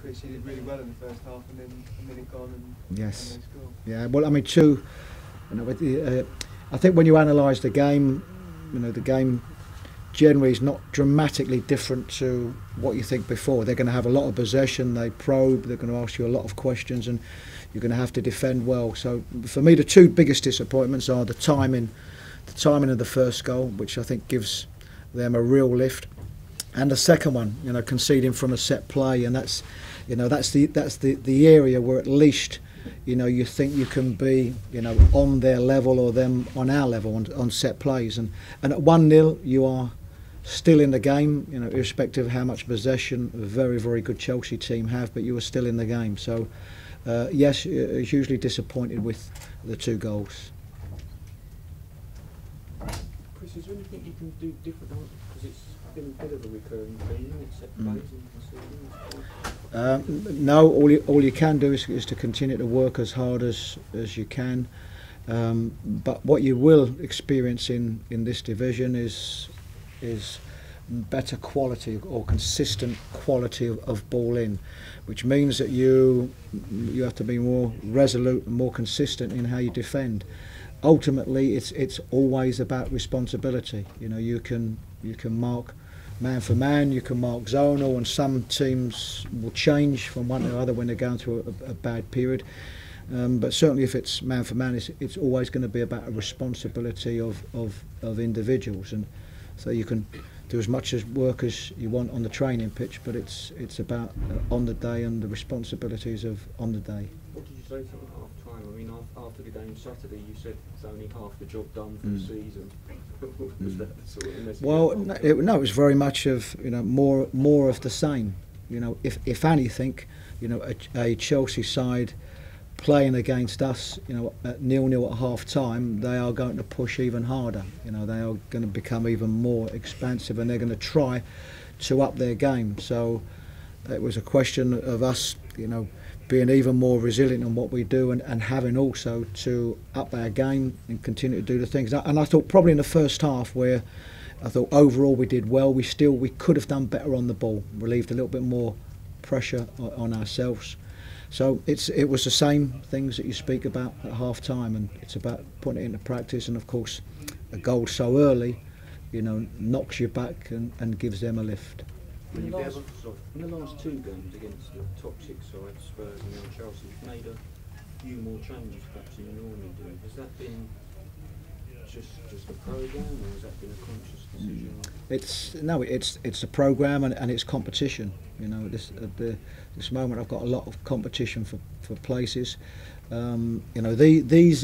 Chris, you did really well in the first half, and then a minute gone, and yes, and they scored. yeah. Well, I mean, too. You know, with the, I think when you analyse the game, you know, the game generally is not dramatically different to what you think before. They're going to have a lot of possession. They probe. They're going to ask you a lot of questions, and you're going to have to defend well. So for me, the two biggest disappointments are the timing of the first goal, which I think gives them a real lift, and the second one, you know, conceding from a set play, and that's the area where at least, you know, you think you can be, you know, on their level or them on our level on set plays, and at 1-0 you are still in the game, you know, irrespective of how much possession a very, very good Chelsea team have, but you are still in the game. So yes, hugely disappointed with the two goals. Chris, is there anything you can do different? Because it's been a bit of a recurring theme, except plays and conceding. No, all you can do is to continue to work as hard as you can. But what you will experience in this division is better quality or consistent quality of ball in, which means that you have to be more resolute and more consistent in how you defend. Ultimately, it's always about responsibility. You know, you can mark man for man, you can mark zonal, and some teams will change from one to the other when they're going through a bad period. But certainly, if it's man for man, it's always going to be about a responsibility of individuals, and so you can do as much work as you want on the training pitch, but it's about on the day and the responsibilities of on the day. What did you say to them at half time? I mean, after the game Saturday, you said it's only half the job done for the season. Was that the sort of message? Well, no, it was very much of, you know, more of the same. You know, if anything, you know, a Chelsea side playing against us, you know, at 0-0 at half time, they are going to push even harder. You know, they are going to become even more expansive, and they're going to try to up their game. So it was a question of us, you know, being even more resilient in what we do, and having also to up our game and continue to do the things. And I thought probably in the first half, where I thought overall we did well, we could have done better on the ball, relieved a little bit more pressure on ourselves. So it was the same things that you speak about at half time, and it's about putting it into practice. And of course, a goal so early, you know, knocks you back and gives them a lift. In the last two games against the top six sides, Spurs and now Chelsea, you've made a few more changes perhaps than you normally do. Has that been just a programme, or has that been a conscious decision? It's a programme, and it's competition. You know, at this moment I've got a lot of competition for places. You know, these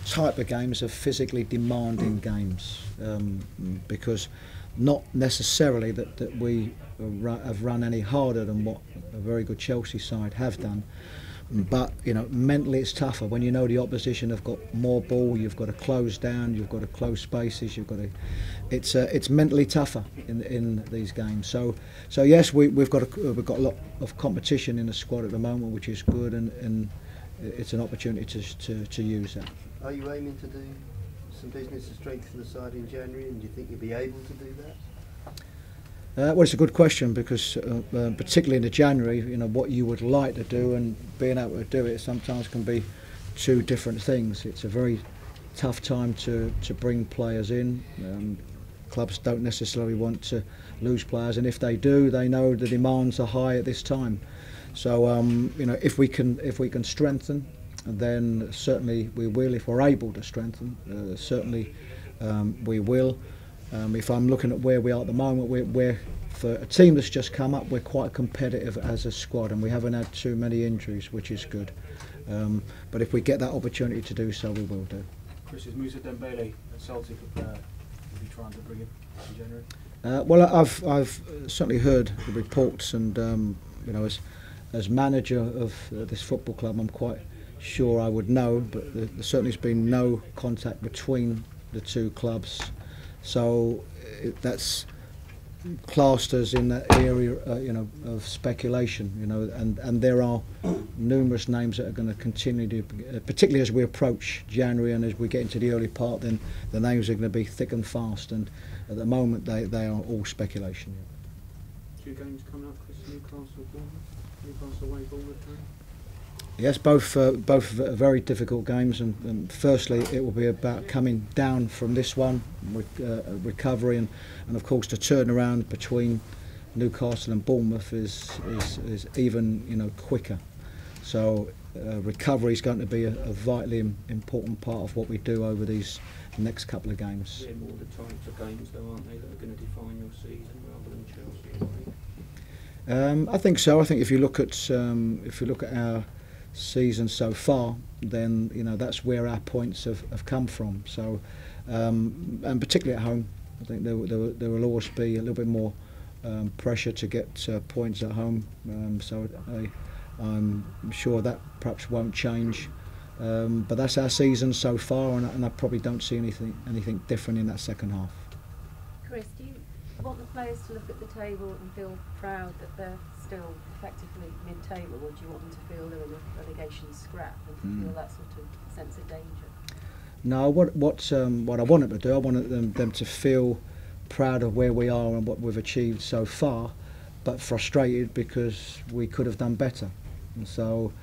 type of games are physically demanding games, because not necessarily that we have run any harder than what a very good Chelsea side have done, but you know, mentally it's tougher when you know the opposition have got more ball. You've got to close down, you've got to close spaces, you've got to. It's mentally tougher in these games. So yes, we've got a lot of competition in the squad at the moment, which is good, and it's an opportunity to use that. Are you aiming to do some business to strengthen the side in January, and do you think you'll be able to do that? Well, it's a good question, because particularly in the January, you know, what you would like to do and being able to do it sometimes can be two different things. It's a very tough time to bring players in. Clubs don't necessarily want to lose players, and if they do, they know the demands are high at this time. So you know, if we can strengthen, then certainly we will. If we're able to strengthen, certainly we will. If I'm looking at where we are at the moment, we're for a team that's just come up, we're quite competitive as a squad, and we haven't had too many injuries, which is good. But if we get that opportunity to do so, we will do. Chris, is Moussa Dembele at Celtic a player you'll be trying to bring in January? Well, I've certainly heard the reports, and you know, as manager of this football club, I'm quite sure I would know, but there certainly has been no contact between the two clubs. So that's classed as in that area, you know, of speculation, you know, and there are numerous names that are going to continue to, particularly as we approach January and as we get into the early part, then the names are going to be thick and fast, and at the moment they are all speculation. 2 games coming up, Chris? Newcastle, Bournemouth, Newcastle away, Bournemouth home. Yes, both very difficult games, and firstly it will be about coming down from this one, recovery, and of course the turnaround between Newcastle and Bournemouth is even quicker. So recovery is going to be a vitally important part of what we do over these next couple of games. They're more the types of games, though, aren't they, that are going to define your season rather than Chelsea? I think so. I think if you look at our season so far, then that's where our points have come from. So, and particularly at home, I think there will always be a little bit more pressure to get points at home. So I'm sure that perhaps won't change. But that's our season so far, and I probably don't see anything different in that second half. Chris, do you want the players to look at the table and feel proud that they're still effectively mid-table, or do you want them to feel they're in a relegation scrap and feel that sort of sense of danger? No, what I wanted to do, I wanted them to feel proud of where we are and what we've achieved so far, but frustrated because we could have done better. And so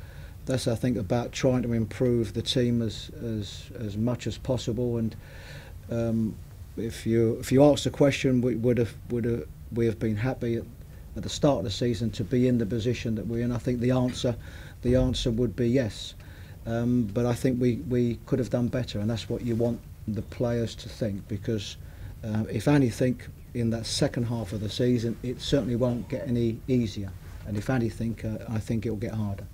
that's, I think, about trying to improve the team as much as possible. And if you ask the question, we have been happy at the start of the season to be in the position that we're in? I think the answer would be yes. But I think we could have done better, and that's what you want the players to think, because if anything, in that second half of the season, it certainly won't get any easier. And if anything, I think it will get harder.